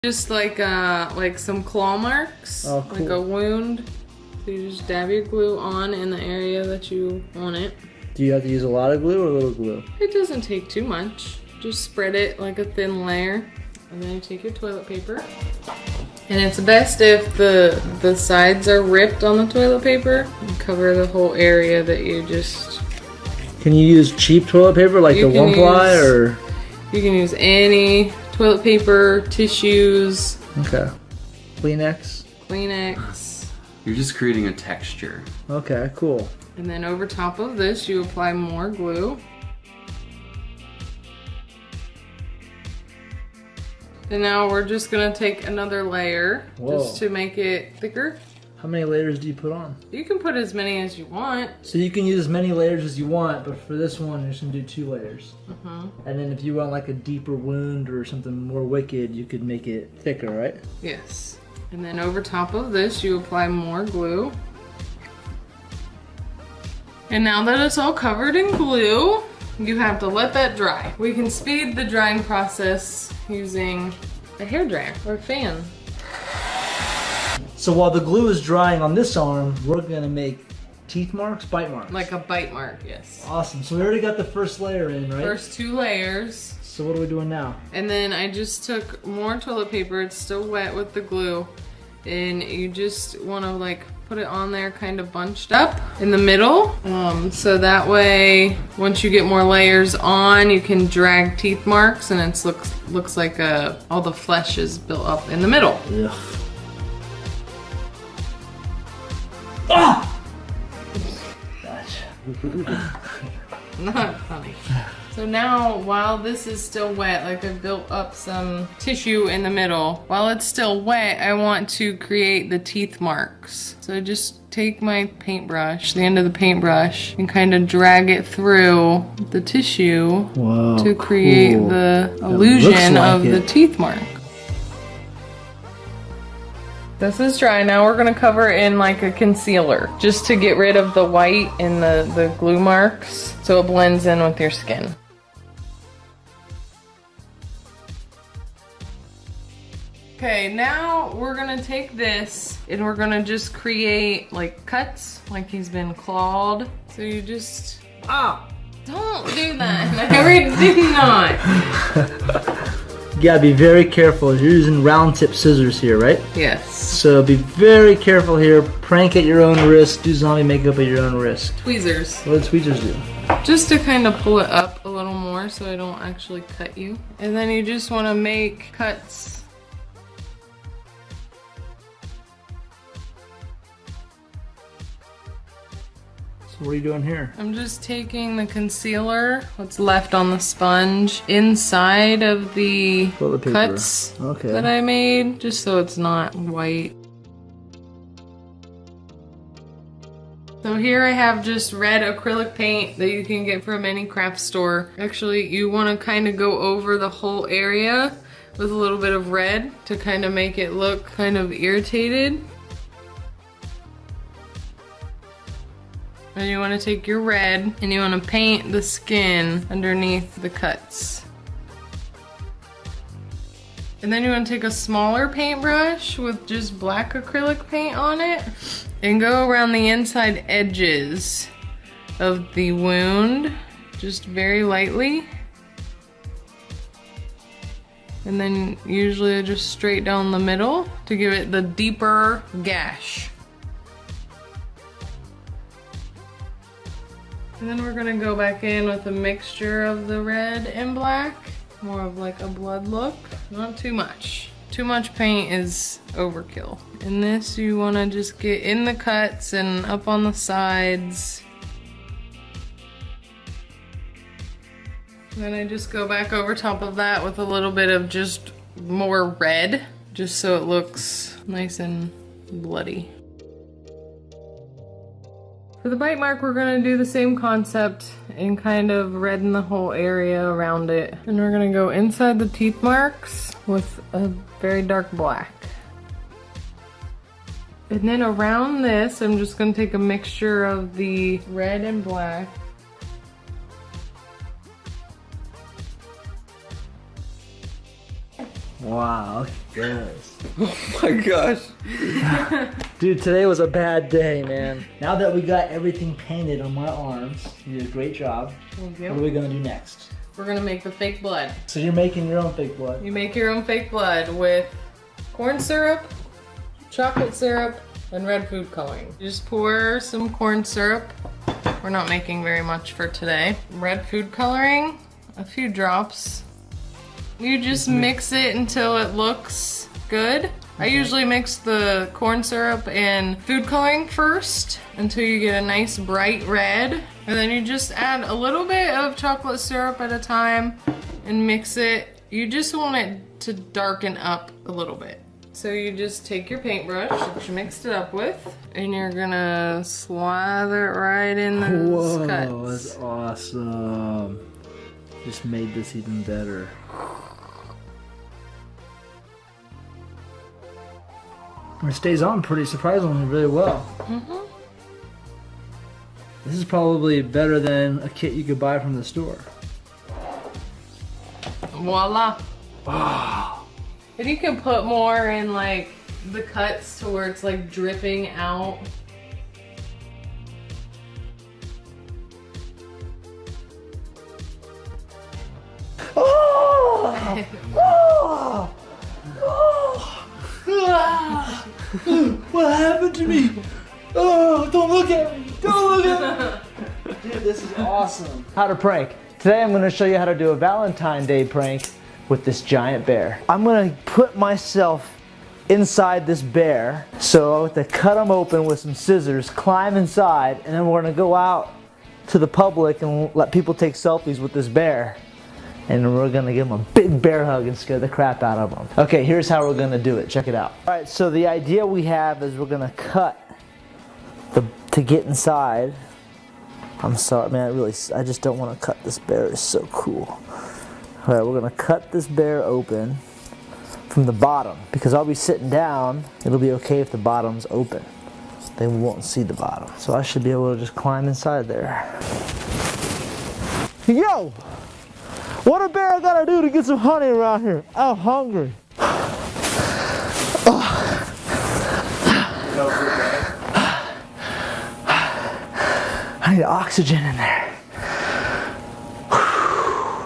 Just like some claw marks, oh, cool. like a wound. So you just dab your glue on in the area that you want it. Do you have to use a lot of glue or a little glue? It doesn't take too much. Just spread it like a thin layer. And then you take your toilet paper. And it's best if the sides are ripped on the toilet paper and cover the whole area that you just... Can you use cheap toilet paper like the one ply or? You can use any toilet paper, tissues. Okay. Kleenex? Kleenex. You're just creating a texture. Okay, cool. And then over top of this, you apply more glue. And now we're just gonna take another layer just to make it thicker. How many layers do you put on? You can put as many as you want. So you can use as many layers as you want, but for this one, you're just gonna do 2 layers. Mm-hmm. And then if you want like a deeper wound or something more wicked, you could make it thicker, right? Yes. And then over top of this, you apply more glue. And now that it's all covered in glue, you have to let that dry. We can speed the drying process using a hairdryer or a fan. So while the glue is drying on this arm, we're gonna make teeth marks, bite marks. Like a bite mark, yes. Awesome, so we already got the first layer in, right? First 2 layers. So what are we doing now? And then I just took more toilet paper, it's still wet with the glue. And you just wanna like put it on there kind of bunched up in the middle. So that way, once you get more layers on, you can drag teeth marks and it looks like all the flesh is built up in the middle. Ugh. Ah! Not funny. So now, while this is still wet, like I've built up some tissue in the middle, while it's still wet, I want to create the teeth marks. So I just take my paintbrush, the end of the paintbrush, and kind of drag it through the tissue to create the illusion of the teeth mark. This is dry. Now we're gonna cover it in like a concealer, just to get rid of the white and the glue marks, so it blends in with your skin. Okay, now we're gonna take this and we're gonna just create like cuts, like he's been clawed. So you just, don't do that. I already did not. You gotta be very careful. You're using round tip scissors here, right? Yes. So be very careful here. Prank at your own risk. Do zombie makeup at your own risk. Tweezers. What do tweezers do? Just to kind of pull it up a little more so I don't actually cut you. And then you just want to make cuts. What are you doing here? I'm just taking the concealer, what's left on the sponge, inside of the cuts that I made, just so it's not white. So here I have just red acrylic paint that you can get from any craft store. Actually, you want to kind of go over the whole area with a little bit of red to kind of make it look kind of irritated. And you want to take your red and you want to paint the skin underneath the cuts. And then you want to take a smaller paintbrush with just black acrylic paint on it and go around the inside edges of the wound, just very lightly. And then usually just straight down the middle to give it the deeper gash. And then we're gonna go back in with a mixture of the red and black. More of like a blood look, not too much. Too much paint is overkill. In this you wanna just get in the cuts and up on the sides. And then I just go back over top of that with a little bit of just more red, just so it looks nice and bloody. For the bite mark, we're gonna do the same concept and kind of redden the whole area around it. And we're gonna go inside the teeth marks with a very dark black. And then around this, I'm just gonna take a mixture of the red and black. Wow, look at this. Oh my gosh. Dude, today was a bad day, man. Now that we got everything painted on my arms, you did a great job. Thank you. What are we gonna do next? We're gonna make the fake blood. So you're making your own fake blood? You make your own fake blood with corn syrup, chocolate syrup, and red food coloring. You just pour some corn syrup. We're not making very much for today. Red food coloring, a few drops. You just mix it until it looks good. I usually mix the corn syrup and food coloring first until you get a nice bright red. And then you just add a little bit of chocolate syrup at a time and mix it. You just want it to darken up a little bit. So you just take your paintbrush that you mixed it up with, and you're gonna slather it right in those cuts. Whoa, that's awesome. Just made this even better. It stays on pretty surprisingly really well. Mm-hmm. This is probably better than a kit you could buy from the store. Voila. Wow. If you can put more in like the cuts to where it's like dripping out. Oh! Oh! Oh! What happened to me? Oh, don't look at me! Don't look at me! Dude, this is awesome. How to prank. Today I'm going to show you how to do a Valentine's Day prank with this giant bear. I'm going to put myself inside this bear. So I have to cut him open with some scissors, climb inside, and then we're going to go out to the public and let people take selfies with this bear. And we're gonna give him a big bear hug and scare the crap out of him. Okay, here's how we're gonna do it. Check it out. All right, so the idea we have is we're gonna cut to get inside. I'm sorry, man, I just don't wanna cut this bear. It's so cool. All right, we're gonna cut this bear open from the bottom because I'll be sitting down. It'll be okay if the bottom's open. They won't see the bottom. So I should be able to just climb inside there. Yo! What a bear gotta do to get some honey around here? I'm hungry. I need oxygen in there.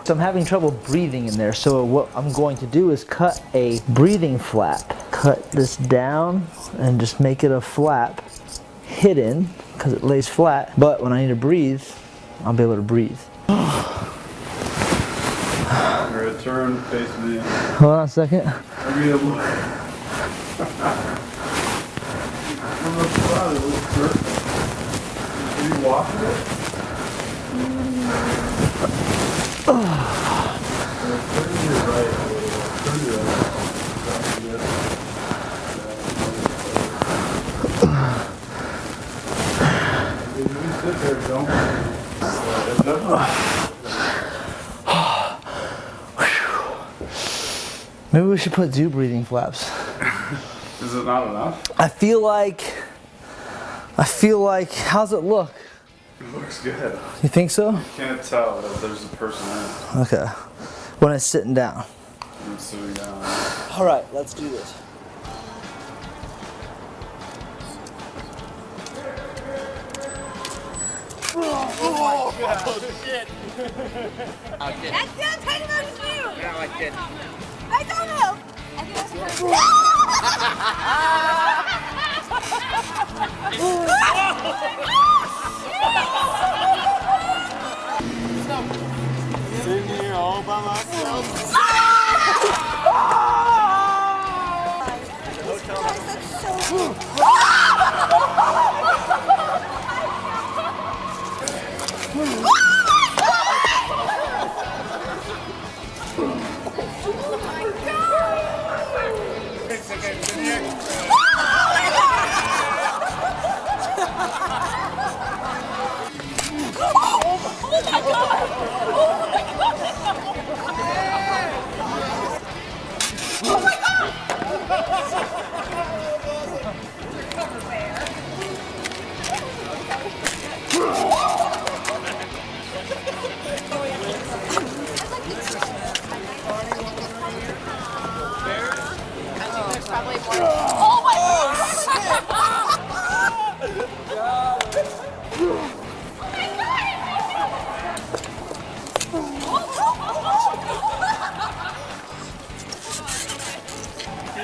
So I'm having trouble breathing in there, so what I'm going to do is cut a breathing flap. Cut this down and just make it a flap hidden because it lays flat, but when I need to breathe, I'll be able to breathe. Turn, face me. Hold on a second. Can you wash it? Maybe we should put two breathing flaps. Is it not enough? I feel like, how's it look? It looks good. You think so? You can't tell that there's a person in it. Okay. When it's sitting down. I'm sitting down. All right, let's do this. Oh shit! That's good. Take it out of you. Yeah, I did. I don't know. I think that's good. Sitting here all by myself. That's so cool.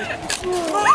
Oh,